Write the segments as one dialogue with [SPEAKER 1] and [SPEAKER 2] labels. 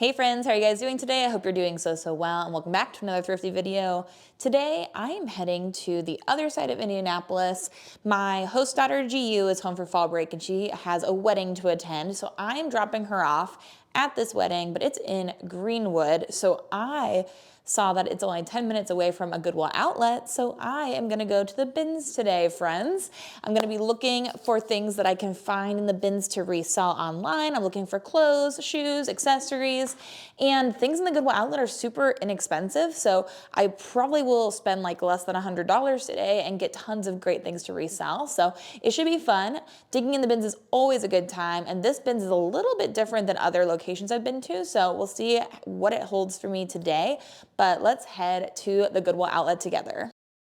[SPEAKER 1] Hey friends, how are you guys doing today? I hope you're doing so well, and welcome back to another thrifty video. Today, I am heading to the other side of Indianapolis. My host daughter, GU, is home for fall break and she has a wedding to attend. So I am dropping her off at this wedding, but it's in Greenwood. So I saw that it's only 10 minutes away from a Goodwill Outlet, so I am gonna go to the bins today, friends. I'm gonna be looking for things that I can find in the bins to resell online. I'm looking for clothes, shoes, accessories, and things in the Goodwill Outlet are super inexpensive, so I probably will spend like less than $100 today and get tons of great things to resell, so it should be fun. Digging in the bins is always a good time, and this bins is a little bit different than other locations I've been to, so we'll see what it holds for me today. But let's head to the Goodwill Outlet together.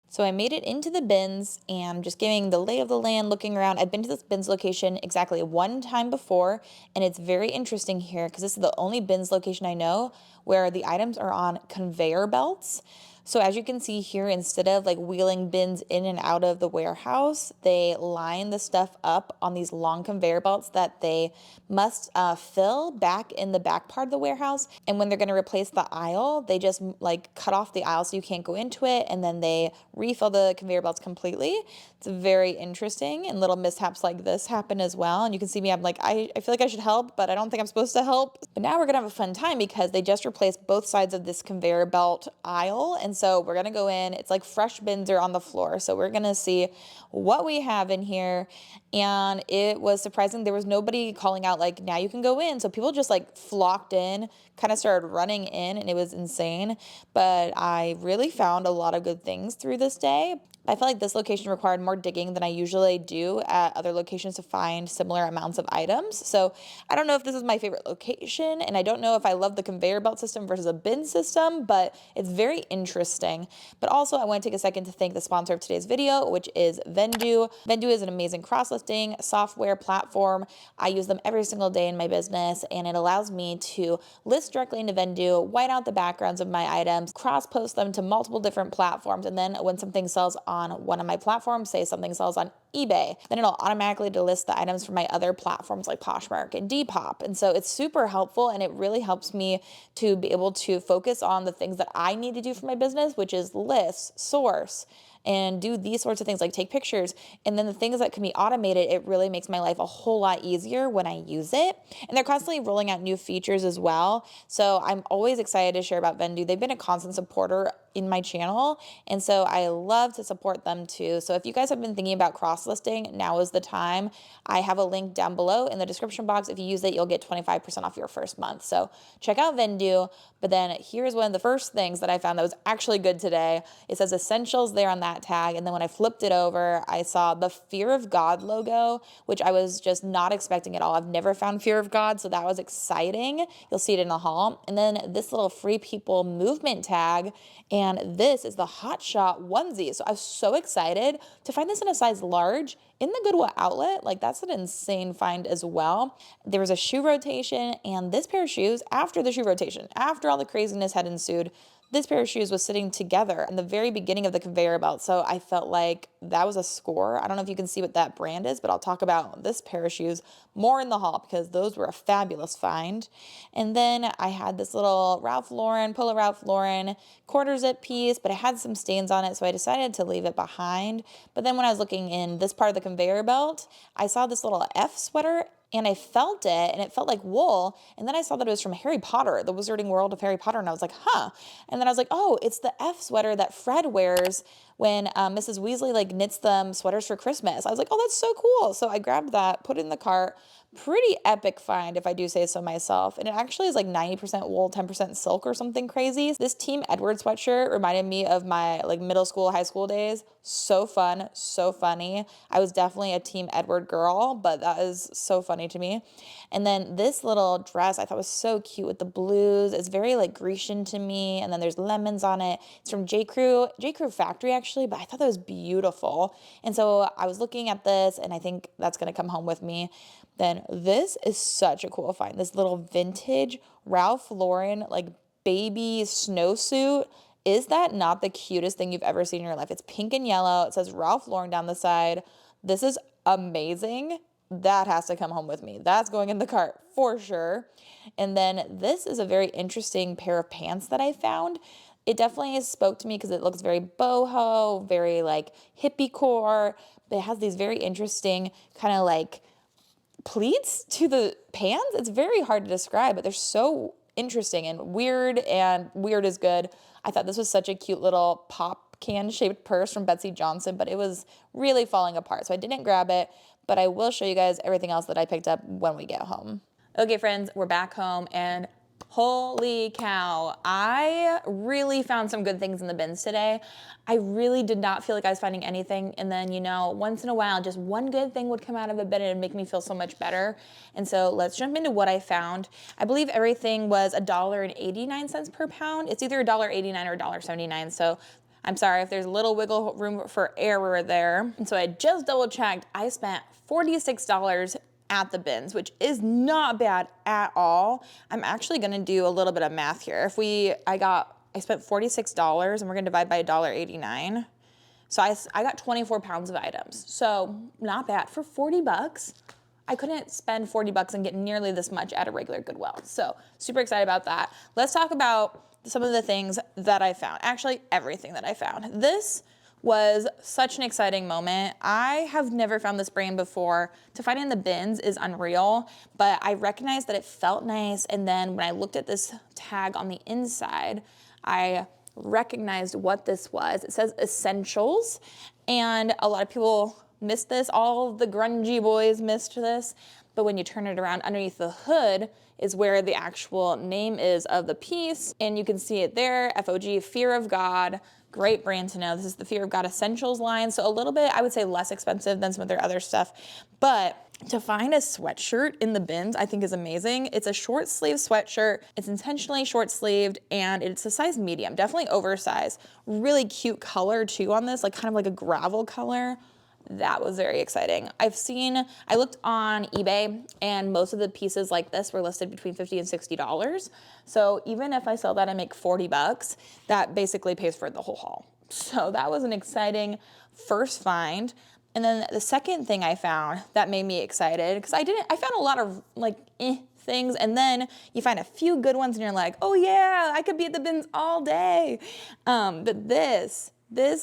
[SPEAKER 1] So I made it into the bins and just giving the lay of the land, looking around. I've been to this bins location exactly one time before, and it's very interesting here because this is the only bins location I know where the items are on conveyor belts. So as you can see here, instead of like wheeling bins in and out of the warehouse, they line the stuff up on these long conveyor belts that they must fill back in the back part of the warehouse. And when they're going to replace the aisle, they just like cut off the aisle so you can't go into it, and then they refill the conveyor belts completely. It's very interesting, and little mishaps like this happen as well. And you can see me, I'm like, I feel like I should help, but I don't think I'm supposed to help. But now we're gonna have a fun time because they just replaced both sides of this conveyor belt aisle. And so we're gonna go in, it's like fresh bins are on the floor. So we're gonna see what we have in here. And it was surprising. There was nobody calling out like, now you can go in. So people just like flocked in, kind of started running in, and it was insane. But I really found a lot of good things through this day. I felt like this location required more digging than I usually do at other locations to find similar amounts of items. So I don't know if this is my favorite location, and I don't know if I love the conveyor belt system versus a bin system, but it's very interesting. But also I want to take a second to thank the sponsor of today's video, which is Vendoo. Vendoo is an amazing cross-listing software platform. I use them every single day in my business, and it allows me to list directly into Vendoo, white out the backgrounds of my items, cross-post them to multiple different platforms, and then when something sells on one of my platforms, say something sells on eBay, then it'll automatically delist the items from my other platforms like Poshmark and Depop. And so it's super helpful, and it really helps me to be able to focus on the things that I need to do for my business, which is list, source, and do these sorts of things like take pictures. And then the things that can be automated, it really makes my life a whole lot easier when I use it. And they're constantly rolling out new features as well. So I'm always excited to share about Vendoo. They've been a constant supporter in my channel, and so I love to support them too. So if you guys have been thinking about cross-listing, now is the time. I have a link down below in the description box. If you use it, you'll get 25% off your first month. So check out Vendoo. But then here's one of the first things that I found that was actually good today. It says essentials there on that tag, and then when I flipped it over, I saw the Fear of God logo, which I was just not expecting at all. I've never found Fear of God, so that was exciting. You'll see it in the haul. And then this little Free People movement tag, and this is the Hot Shot onesie. So I was so excited to find this in a size large in the Goodwill Outlet. Like, that's an insane find as well. There was a shoe rotation, and this pair of shoes, after the shoe rotation, after all the craziness had ensued, this pair of shoes was sitting together in the very beginning of the conveyor belt. So I felt like that was a score. I don't know if you can see what that brand is, but I'll talk about this pair of shoes more in the haul because those were a fabulous find. And then I had this little Polo Ralph Lauren quarter zip piece, but it had some stains on it, so I decided to leave it behind. But then when I was looking in this part of the conveyor belt, I saw this little F sweater, and I felt it, and it felt like wool. And then I saw that it was from Harry Potter, the Wizarding World of Harry Potter. And I was like, huh. And then I was like, oh, it's the F sweater that Fred wears when Mrs. Weasley like knits them sweaters for Christmas. I was like, oh, that's so cool. So I grabbed that, put it in the cart. Pretty epic find, if I do say so myself. And it actually is like 90% wool, 10% silk or something crazy. This Team Edward sweatshirt reminded me of my like middle school, high school days. So fun, so funny. I was definitely a Team Edward girl, but that is so funny to me. And then this little dress I thought was so cute with the blues. It's very like Grecian to me. And then there's lemons on it. It's from J. Crew Factory actually, but I thought that was beautiful. And so I was looking at this, and I think that's going to come home with me. Then this is such a cool find. This little vintage Ralph Lauren like baby snowsuit. Is that not the cutest thing you've ever seen in your life? It's pink and yellow. It says Ralph Lauren down the side. This is amazing. that has to come home with me. That's going in the cart for sure. And then this is a very interesting pair of pants that I found. It definitely spoke to me because it looks very boho, very like hippie core, but it has these very interesting kind of like pleats to the pants. It's very hard to describe, but they're so interesting and weird is good. I thought this was such a cute little pop can shaped purse from Betsy Johnson, but it was really falling apart. So I didn't grab it, but I will show you guys everything else that I picked up when we get home. Okay, friends, we're back home and holy cow, I really found some good things in the bins today. I really did not feel like I was finding anything. And then, you know, once in a while, just one good thing would come out of a bin and it'd make me feel so much better. And so let's jump into what I found. I believe everything was $1.89 per pound. It's either $1.89 or $1.79. So I'm sorry if there's a little wiggle room for error there. And so I just double checked. I spent $46 at the bins, which is not bad at all. I'm actually gonna do a little bit of math here. I spent $46 and we're gonna divide by $1.89. So I got 24 pounds of items. So not bad for 40 bucks. I couldn't spend 40 bucks and get nearly this much at a regular Goodwill. So super excited about that. Let's talk about some of the things that I found. Actually, everything that I found. This was such an exciting moment. I have never found this brand before. To find it in the bins is unreal, but I recognized that it felt nice. And then when I looked at this tag on the inside, I recognized what this was. It says Essentials, and a lot of people missed this. All the grungy boys missed this. But when you turn it around, underneath the hood is where the actual name is of the piece. And you can see it there, FOG, Fear of God. Great brand to know. This is the Fear of God Essentials line. So a little bit, I would say, less expensive than some of their other stuff. But to find a sweatshirt in the bins, I think is amazing. It's a short sleeve sweatshirt. It's intentionally short sleeved and it's a size medium, definitely oversized. Really cute color too on this, like kind of like a gravel color. That was very exciting. I looked on eBay and most of the pieces like this were listed between $50 and $60. So even if I sell that and make 40 bucks, that basically pays for the whole haul. So that was an exciting first find. And then the second thing I found that made me excited, because I found a lot of like things, and then you find a few good ones and you're like, oh yeah, I could be at the bins all day. But this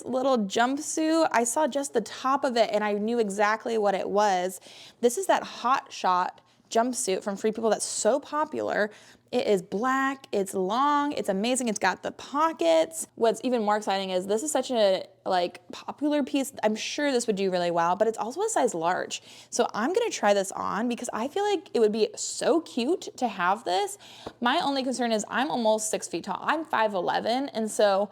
[SPEAKER 1] little jumpsuit, I saw just the top of it and I knew exactly what it was. This is that Hot Shot jumpsuit from Free People that's so popular. It is black, it's long, it's amazing, it's got the pockets. What's even more exciting is this is such a like popular piece. I'm sure this would do really well, but it's also a size large. So I'm gonna try this on because I feel like it would be so cute to have this. My only concern is I'm almost 6 feet tall. I'm 5'11", and so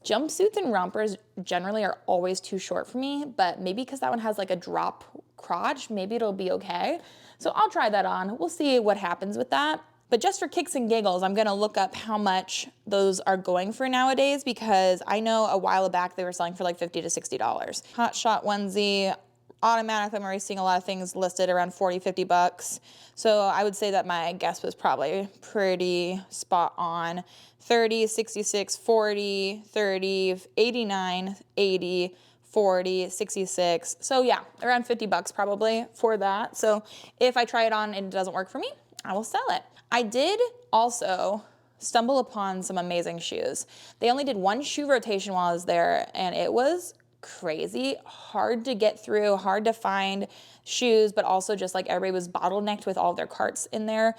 [SPEAKER 1] jumpsuits and rompers generally are always too short for me, but maybe because that one has like a drop crotch, maybe it'll be okay. So I'll try that on. We'll see what happens with that. But just for kicks and giggles, I'm gonna look up how much those are going for nowadays because I know a while back they were selling for like $50 to $60. Hot Shot onesie, automatically I'm already seeing a lot of things listed around 40, 50 bucks. So I would say that my guess was probably pretty spot on. 30, 66, 40, 30, 89, 80, 40, 66. So yeah, around 50 bucks probably for that. So if I try it on and it doesn't work for me, I will sell it. I did also stumble upon some amazing shoes. They only did one shoe rotation while I was there and it was crazy, hard to get through, hard to find shoes, but also just like everybody was bottlenecked with all their carts in there.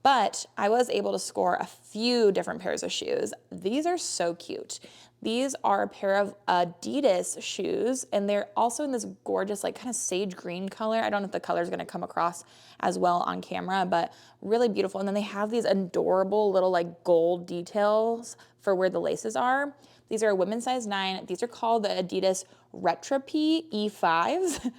[SPEAKER 1] But I was able to score a few different pairs of shoes. These are so cute. These are a pair of Adidas shoes, and they're also in this gorgeous, like kind of sage green color. I don't know if the color is gonna come across as well on camera, but really beautiful. And then they have these adorable little like gold details for where the laces are. These are a women's size 9. These are called the Adidas Retropy E5s.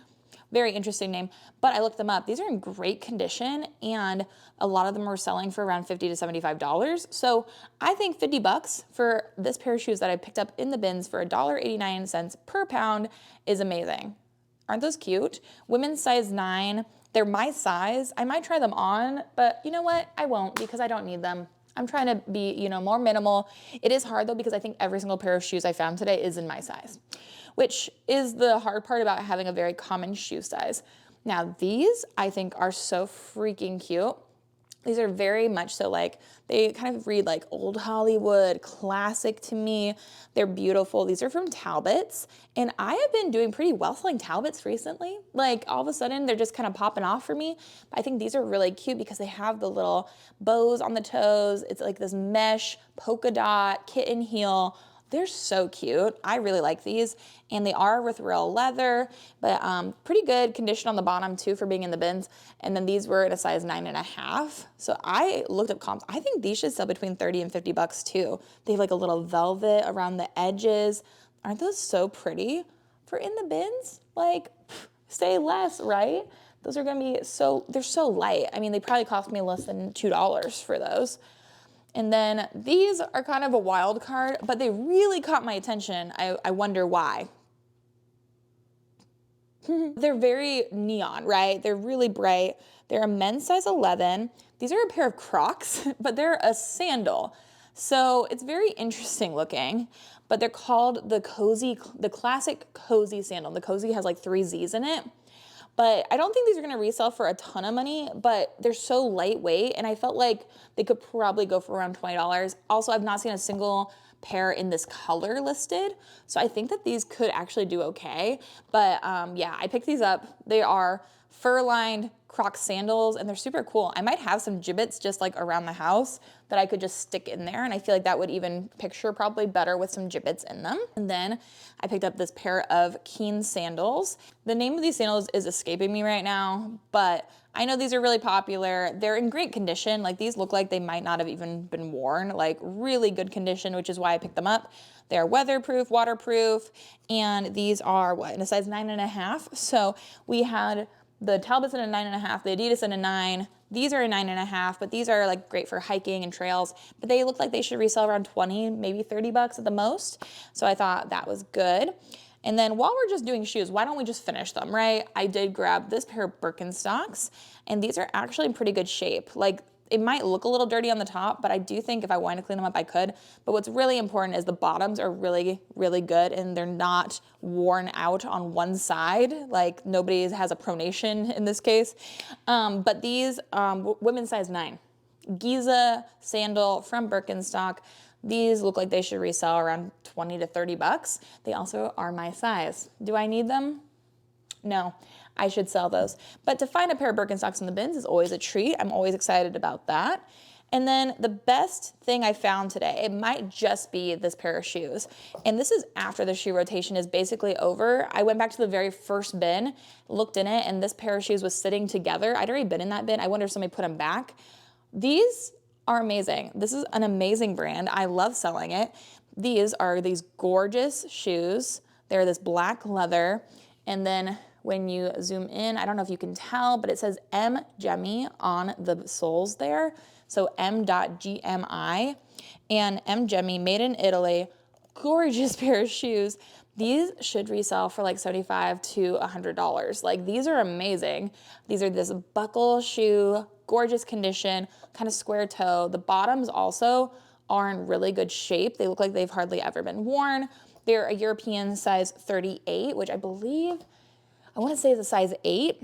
[SPEAKER 1] Very interesting name, but I looked them up. These are in great condition and a lot of them were selling for around $50 to $75. So I think 50 bucks for this pair of shoes that I picked up in the bins for $1.89 per pound is amazing. Aren't those cute? Women's size 9, they're my size. I might try them on, but you know what? I won't because I don't need them. I'm trying to be, you know, more minimal. It is hard though because I think every single pair of shoes I found today is in my size, which is the hard part about having a very common shoe size. Now these I think are so freaking cute. These are very much so like, they kind of read like old Hollywood, classic to me. They're beautiful. These are from Talbot's, and I have been doing pretty well selling Talbot's recently. Like all of a sudden they're just kind of popping off for me. But I think these are really cute because they have the little bows on the toes. It's like this mesh polka dot kitten heel. They're so cute. I really like these, and they are with real leather, but pretty good condition on the bottom too for being in the bins. And then these were in a size 9.5. So I looked up comps. I think these should sell between 30 and 50 bucks too. They have like a little velvet around the edges. Aren't those so pretty for in the bins? Like, say less, right? Those are gonna be they're so light. I mean, they probably cost me less than $2 for those. And then these are kind of a wild card, but they really caught my attention. I wonder why. They're very neon, right? They're really bright. They're a men's size 11. These are a pair of Crocs, but they're a sandal. So it's very interesting looking, but they're called the classic cozy sandal. The cozy has like 3 Z's in it. But I don't think these are gonna resell for a ton of money, but they're so lightweight, and I felt like they could probably go for around $20. Also, I've not seen a single pair in this color listed, so I think that these could actually do okay. But yeah, I picked these up. They are fur-lined Crocs sandals, and they're super cool. I might have some gibbets just like around the house that I could just stick in there, and I feel like that would even picture probably better with some gibbets in them. And then I picked up this pair of Keen sandals. The name of these sandals is escaping me right now, but I know these are really popular. They're in great condition. Like these look like they might not have even been worn, like really good condition, which is why I picked them up. They're weatherproof, waterproof, and these are what, in a size 9.5. So we had the Talbot's in a 9.5, the Adidas in a 9. These are a 9.5, but these are like great for hiking and trails, but they look like they should resell around 20, maybe 30 bucks at the most. So I thought that was good. And then while we're just doing shoes, why don't we just finish them, right? I did grab this pair of Birkenstocks, and these are actually in pretty good shape. Like, it might look a little dirty on the top, but I do think if I wanted to clean them up, I could. But what's really important is the bottoms are really, really good, and they're not worn out on one side. Like nobody has a pronation in this case. But these, women's size 9. Giza sandal from Birkenstock. These look like they should resell around 20 to 30 bucks. They also are my size. Do I need them? No, I should sell those. But to find a pair of Birkenstocks in the bins is always a treat. I'm always excited about that. And then the best thing I found today, it might just be this pair of shoes. And this is after the shoe rotation is basically over. I went back to the very first bin, looked in it, and this pair of shoes was sitting together. I'd already been in that bin. I wonder if somebody put them back. These are amazing. This is an amazing brand. I love selling it. These are these gorgeous shoes. They're this black leather. And then when you zoom in, I don't know if you can tell, but it says M Gemmy on the soles there. So M.GMI and M Gemmy, made in Italy. Gorgeous pair of shoes. These should resell for like $75 to $100. Like these are amazing. These are this buckle shoe, gorgeous condition, kind of square toe. The bottoms also are in really good shape. They look like they've hardly ever been worn. They're a European size 38, which I believe, I want to say is a size 8,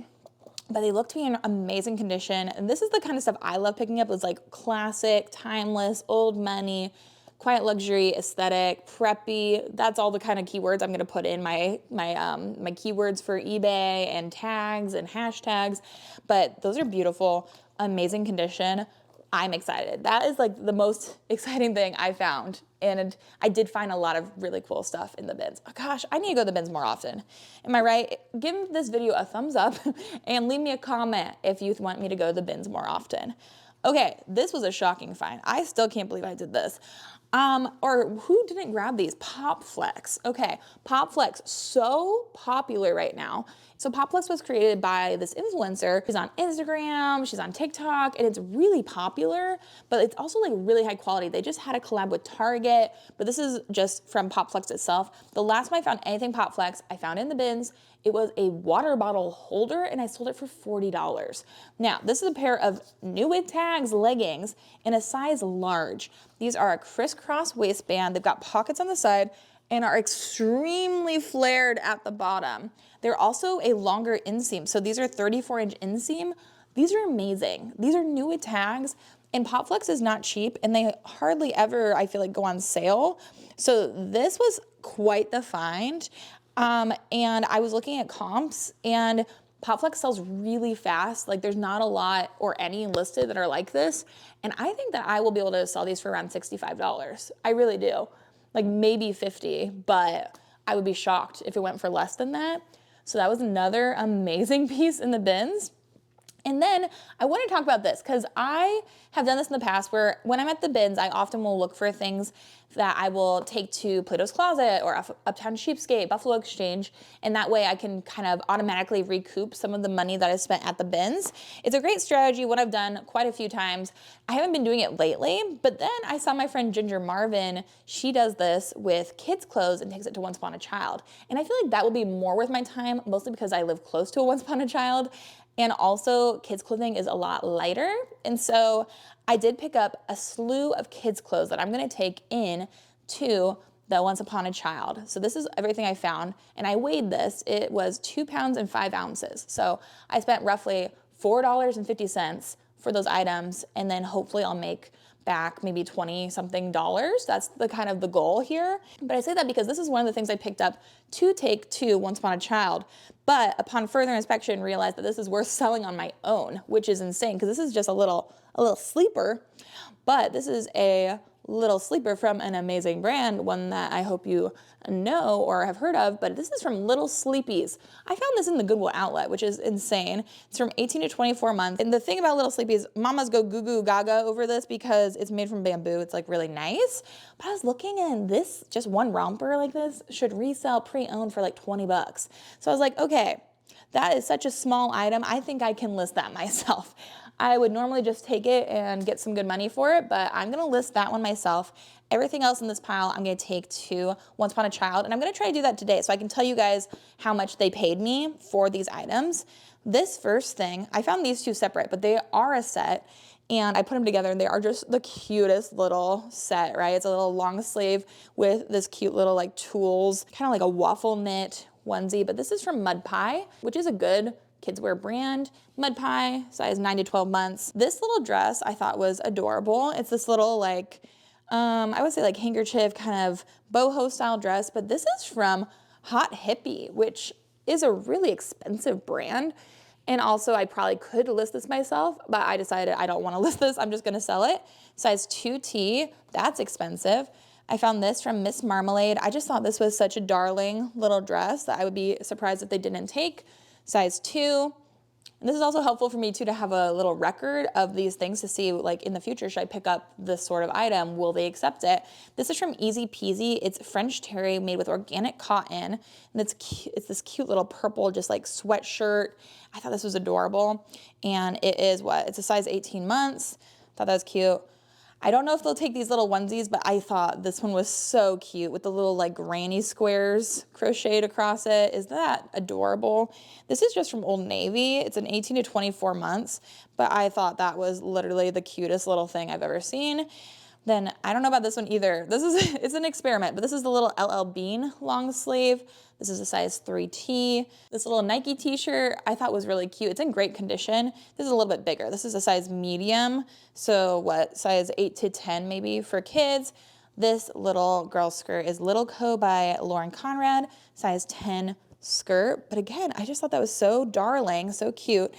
[SPEAKER 1] but they look to be in amazing condition. And this is the kind of stuff I love picking up. It's like classic, timeless, old money, quiet luxury, aesthetic, preppy. That's all the kind of keywords I'm going to put in my keywords for eBay and tags and hashtags. But those are beautiful, amazing condition. I'm excited. That is like the most exciting thing I found. And I did find a lot of really cool stuff in the bins. Oh gosh, I need to go to the bins more often. Am I right? Give this video a thumbs up and leave me a comment if you want me to go to the bins more often. Okay, this was a shocking find. I still can't believe I did this. Or who didn't grab these? Pop Flex. Okay, Pop Flex, so popular right now. So Pop Flex was created by this influencer. She's on Instagram, she's on TikTok, and it's really popular, but it's also like really high quality. They just had a collab with Target, but this is just from Pop Flex itself. The last time I found anything Pop Flex, I found in the bins. It was a water bottle holder, and I sold it for $40. Now, this is a pair of new with tags leggings in a size large. These are a crisscross waistband. They've got pockets on the side, and are extremely flared at the bottom. They're also a longer inseam. So these are 34-inch inseam. These are amazing. These are new with tags, and Pop Flex is not cheap, and they hardly ever, I feel like, go on sale. So this was quite the find. And I was looking at comps, and Pop Flex sells really fast. Like, there's not a lot or any listed that are like this. And I think that I will be able to sell these for around $65. I really do. Like maybe 50, but I would be shocked if it went for less than that. So that was another amazing piece in the bins. And then I want to talk about this because I have done this in the past where when I'm at the bins, I often will look for things that I will take to Plato's Closet or Uptown Cheapskate, Buffalo Exchange, and that way I can kind of automatically recoup some of the money that I spent at the bins. It's a great strategy, what I've done quite a few times. I haven't been doing it lately, but then I saw my friend Ginger Marvin. She does this with kids' clothes and takes it to Once Upon a Child. And I feel like that will be more worth my time, mostly because I live close to a Once Upon a Child. And also kids clothing is a lot lighter. And so I did pick up a slew of kids clothes that I'm gonna take in to the Once Upon a Child. So this is everything I found. And I weighed this, it was 2 pounds and 5 ounces. So I spent roughly $4.50 for those items. And then hopefully I'll make back maybe 20 something dollars. That's the kind of the goal here. But I say that because this is one of the things I picked up to take to Once Upon a Child. But upon further inspection, realized that this is worth selling on my own, which is insane because this is just a little sleeper. But this is a little sleeper from an amazing brand, one that I hope you know or have heard of, but this is from Little Sleepies. I found this in the Goodwill Outlet, which is insane. It's from 18 to 24 months. And the thing about Little Sleepies, mamas go goo goo gaga over this because it's made from bamboo. It's like really nice. But I was looking and this, just one romper like this should resell pre-owned for like 20 bucks. So I was like, okay, that is such a small item. I think I can list that myself. I would normally just take it and get some good money for it, but I'm gonna list that one myself. Everything else in this pile, I'm gonna take to Once Upon a Child, and I'm gonna try to do that today so I can tell you guys how much they paid me for these items. This first thing, I found these two separate, but they are a set, and I put them together, and they are just the cutest little set, right? It's a little long sleeve with this cute little like tools, kind of like a waffle knit onesie, but this is from Mud Pie, which is a good kids wear brand. Mud Pie, size 9 to 12 months. This little dress I thought was adorable. It's this little like, I would say like handkerchief kind of boho style dress, but this is from Hot Hippie, which is a really expensive brand. And also I probably could list this myself, but I decided I don't want to list this. I'm just gonna sell it. Size 2T, that's expensive. I found this from Miss Marmalade. I just thought this was such a darling little dress that I would be surprised if they didn't take. Size 2. And this is also helpful for me too to have a little record of these things to see like in the future, should I pick up this sort of item? Will they accept it? This is from Easy Peasy. It's French terry made with organic cotton. And it's this cute little purple just like sweatshirt. I thought this was adorable. And it is what? It's a size 18 months. Thought that was cute. I don't know if they'll take these little onesies, but I thought this one was so cute with the little like granny squares crocheted across it. Is that adorable? This is just from Old Navy. It's an 18 to 24 months, but I thought that was literally the cutest little thing I've ever seen. Then I don't know about this one either. This is, it's an experiment, but this is the little LL Bean long sleeve. This is a size 3T. This little Nike t-shirt I thought was really cute. It's in great condition. This is a little bit bigger. This is a size medium. So what, size 8 to 10 maybe for kids. This little girl skirt is Little Co by Lauren Conrad, size 10 skirt. But again, I just thought that was so darling, so cute.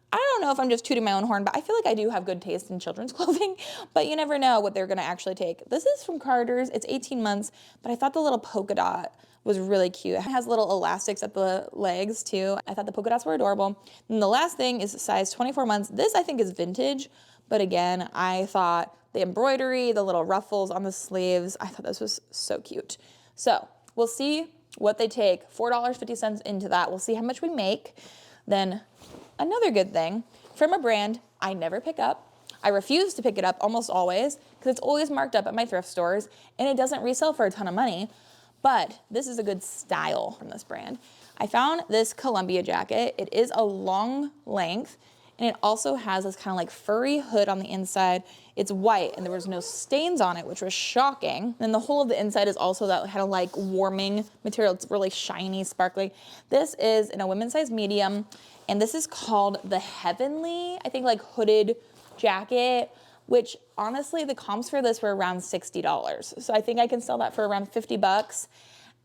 [SPEAKER 1] I don't know if I'm just tooting my own horn, but I feel like I do have good taste in children's clothing, but you never know what they're gonna actually take. This is from Carter's, it's 18 months, but I thought the little polka dot was really cute. It has little elastics at the legs too. I thought the polka dots were adorable. And the last thing is size 24 months. This I think is vintage, but again, I thought the embroidery, the little ruffles on the sleeves, I thought this was so cute. So we'll see what they take. $4.50 into that. We'll see how much we make. Then another good thing from a brand I never pick up. I refuse to pick it up almost always because it's always marked up at my thrift stores and it doesn't resell for a ton of money, but this is a good style from this brand. I found this Columbia jacket. It is a long length And it also has this kind of like furry hood on the inside. It's white and there was no stains on it, which was shocking. And the whole of the inside is also that kind of like warming material. It's really shiny, sparkly. This is in a women's size medium, and this is called the Heavenly, I think, like hooded jacket, which honestly the comps for this were around $60. So I think I can sell that for around 50 bucks.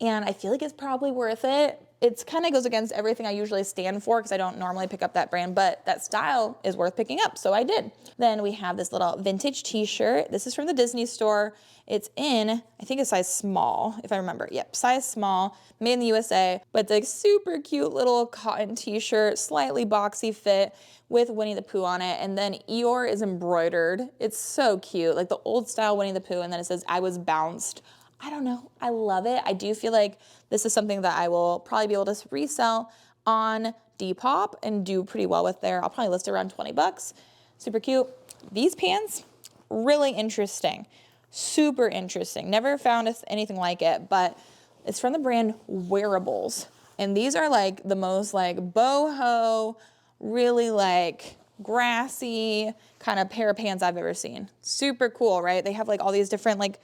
[SPEAKER 1] And I feel like it's probably worth it. It's kind of goes against everything I usually stand for because I don't normally pick up that brand, but that style is worth picking up, so I did. Then we have this little vintage t-shirt. This is from the Disney store. It's in, I think, a size small, if I remember. Yep, size small, made in the USA, but it's like super cute little cotton t-shirt, slightly boxy fit with Winnie the Pooh on it. And then Eeyore is embroidered. It's so cute, like the old style Winnie the Pooh, and then it says, "I was bounced." I don't know, I love it. I do feel like this is something that I will probably be able to resell on Depop and do pretty well with there. I'll probably list it around 20 bucks. Super cute. These pants, really interesting. Super interesting. Never found anything like it, but it's from the brand Wearables. And these are like the most like boho, really like grassy kind of pair of pants I've ever seen. Super cool, right? They have like all these different like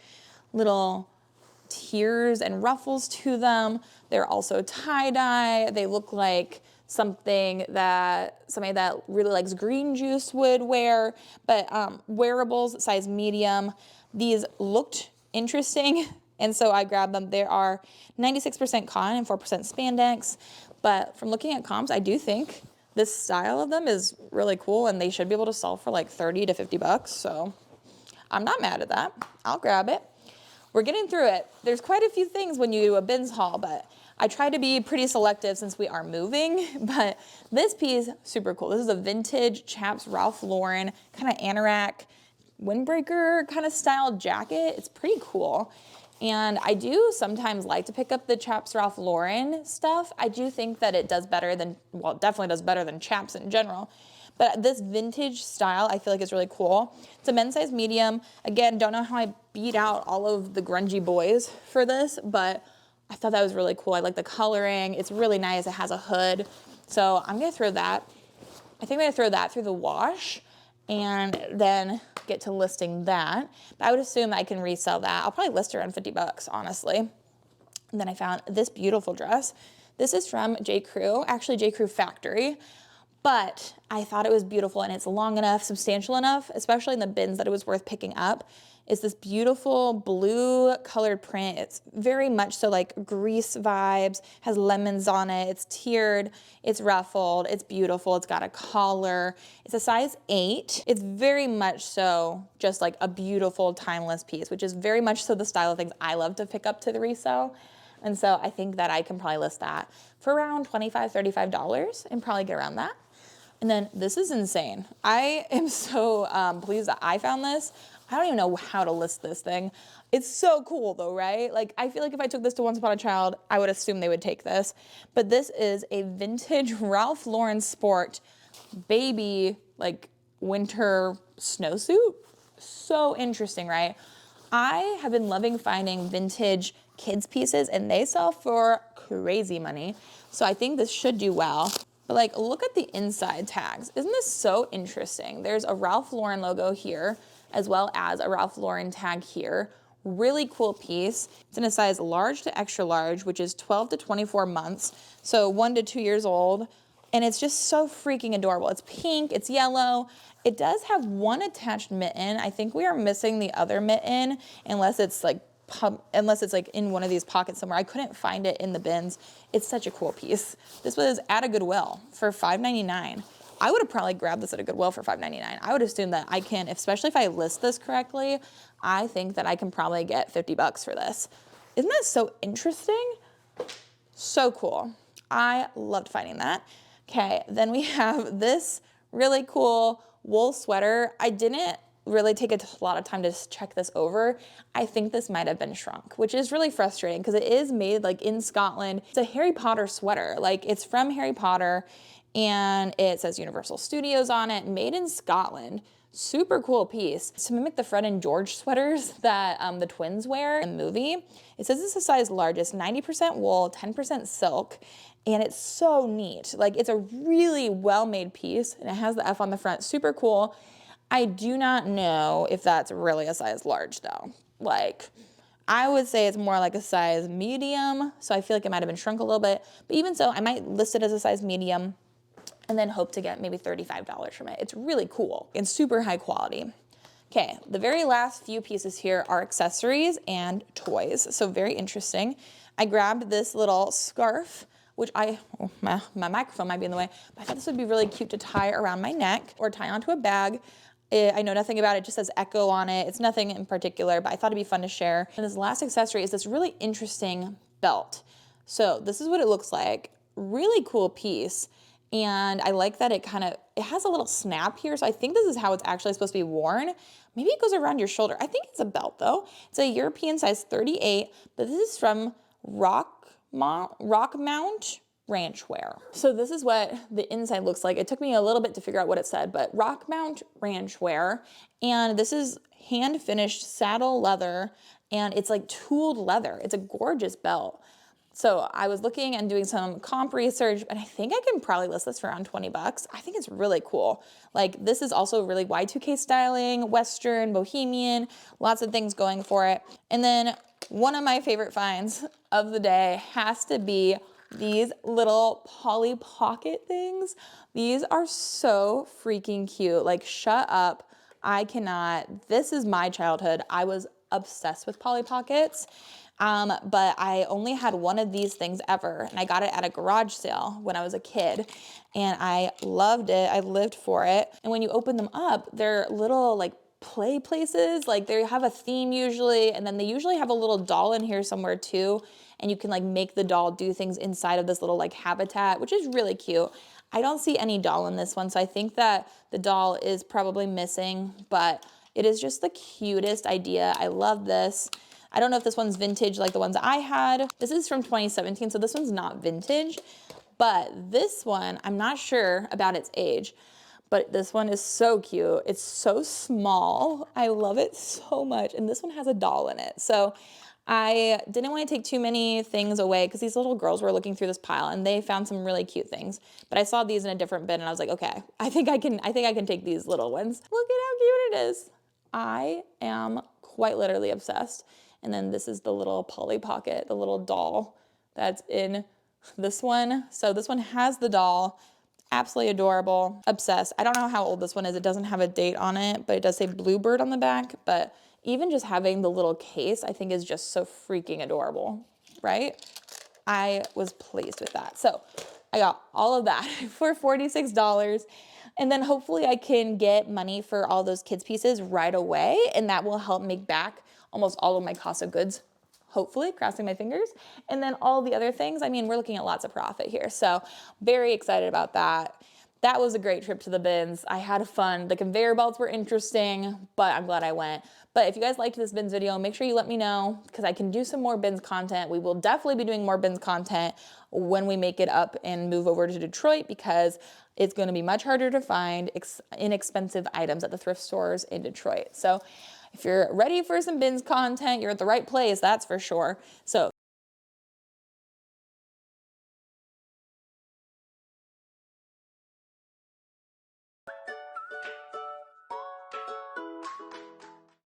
[SPEAKER 1] little tiers and ruffles to them. They're also tie-dye. They look like something that somebody that really likes green juice would wear, but Wearables, size medium. These looked interesting, and so I grabbed them. There are 96% cotton and 4% spandex, but from looking at comps, I do think this style of them is really cool, and they should be able to sell for like 30 to 50 bucks, so I'm not mad at that. I'll grab it. We're getting through it. There's quite a few things when you do a bins haul, but I try to be pretty selective since we are moving. But this piece, super cool. This is a vintage Chaps Ralph Lauren kind of anorak windbreaker kind of style jacket. It's pretty cool. And I do sometimes like to pick up the Chaps Ralph Lauren stuff. I do think that it does better than, well, it definitely does better than Chaps in general. But this vintage style, I feel like is really cool. It's a men's size medium. Again, don't know how I beat out all of the grungy boys for this, but I thought that was really cool. I like the coloring. It's really nice. It has a hood. So I'm gonna throw that. I think I'm gonna throw that through the wash and then get to listing that. But I would assume I can resell that. I'll probably list it around 50 bucks, honestly. And then I found this beautiful dress. This is from J. Crew, actually J. Crew Factory. But I thought it was beautiful, and it's long enough, substantial enough, especially in the bins, that it was worth picking up. It's this beautiful blue colored print. It's very much so like Grease vibes, has lemons on it. It's tiered, it's ruffled, it's beautiful. It's got a collar. It's a size 8. It's very much so just like a beautiful timeless piece, which is very much so the style of things I love to pick up to the resale. And so I think that I can probably list that for around $25, $35 and probably get around that. And then this is insane. I am so pleased that I found this. I don't even know how to list this thing. It's so cool though, right? Like I feel like if I took this to Once Upon a Child, I would assume they would take this. But this is a vintage Ralph Lauren Sport baby like winter snowsuit. So interesting, right? I have been loving finding vintage kids pieces, and they sell for crazy money. So I think this should do well. But like, look at the inside tags. Isn't this so interesting? There's a Ralph Lauren logo here, as well as a Ralph Lauren tag here. Really cool piece. It's in a size large to extra large, which is 12 to 24 months. So 1 to 2 years old. And it's just so freaking adorable. It's pink, it's yellow. It does have one attached mitten. I think we are missing the other mitten, unless it's like in one of these pockets somewhere. I couldn't find it in the bins. It's such a cool piece. This was at a Goodwill for $5.99. I would have probably grabbed this at a Goodwill for $5.99. I would assume that I can, especially if I list this correctly, I think that I can probably get 50 bucks for this. Isn't that so interesting? So cool. I loved finding that. Okay, then we have this really cool wool sweater. I didn't really take a lot of time to check this over. I think this might have been shrunk, which is really frustrating because it is made like in Scotland. It's a Harry Potter sweater. Like it's from Harry Potter and it says Universal Studios on it, made in Scotland. Super cool piece. To mimic the Fred and George sweaters that the twins wear in the movie, it says it's a size largest, 90% wool, 10% silk, and it's so neat. Like, it's a really well-made piece, and it has the F on the front. Super cool. I do not know if that's really a size large, though. Like, I would say it's more like a size medium, so I feel like it might have been shrunk a little bit, but even so, I might list it as a size medium and then hope to get maybe $35 from it. It's really cool and super high quality. Okay, the very last few pieces here are accessories and toys, so very interesting. I grabbed this little scarf, which my microphone might be in the way, but I thought this would be really cute to tie around my neck or tie onto a bag. I know nothing about it, just says Echo on it. It's nothing in particular, but I thought it'd be fun to share. And this last accessory is this really interesting belt. So this is what it looks like. Really cool piece. And I like that it has a little snap here. So I think this is how it's actually supposed to be worn. Maybe it goes around your shoulder. I think it's a belt though. It's a European size 38, but this is from Rock Mount Ranch Wear. So this is what the inside looks like. It took me a little bit to figure out what it said, but Rock Mount Ranch Wear. And this is hand finished saddle leather, and it's like tooled leather. It's a gorgeous belt. So I was looking and doing some comp research, and I think I can probably list this for around 20 bucks. I think it's really cool. Like, this is also really Y2K styling, Western, Bohemian, lots of things going for it. And then one of my favorite finds of the day has to be these little Polly Pocket things. These are so freaking cute. Like, shut up. I cannot. This is my childhood. I was obsessed with Polly Pockets. But I only had one of these things ever, and I got it at a garage sale when I was a kid, and I loved it. I lived for it. And when you open them up, they're little like play places. Like, they have a theme usually, and then they usually have a little doll in here somewhere too, and you can like make the doll do things inside of this little like habitat, which is really cute. I don't see any doll in this one, so I think that the doll is probably missing, but it is just the cutest idea. I love this. I don't know if this one's vintage like the ones I had. This is from 2017, so this one's not vintage, but this one, I'm not sure about its age, but this one is so cute. It's so small. I love it so much, and this one has a doll in it. So I didn't want to take too many things away because these little girls were looking through this pile and they found some really cute things. But I saw these in a different bin and I was like, okay, I think I can take these little ones. Look at how cute it is. I am quite literally obsessed. And then this is the little Polly Pocket, the little doll that's in this one. So this one has the doll. Absolutely adorable. Obsessed. I don't know how old this one is. It doesn't have a date on it, but it does say Bluebird on the back. But even just having the little case, I think is just so freaking adorable, right? I was pleased with that. So I got all of that for $46. And then hopefully I can get money for all those kids pieces right away. And that will help make back almost all of my cost of goods, hopefully, crossing my fingers. And then all the other things, I mean, we're looking at lots of profit here. So very excited about that. That was a great trip to the bins. I had fun. The conveyor belts were interesting, but I'm glad I went. But if you guys liked this bins video, make sure you let me know because I can do some more bins content. We will definitely be doing more bins content when we make it up and move over to Detroit because it's going to be much harder to find inexpensive items at the thrift stores in Detroit. So if you're ready for some bins content, you're at the right place, that's for sure. So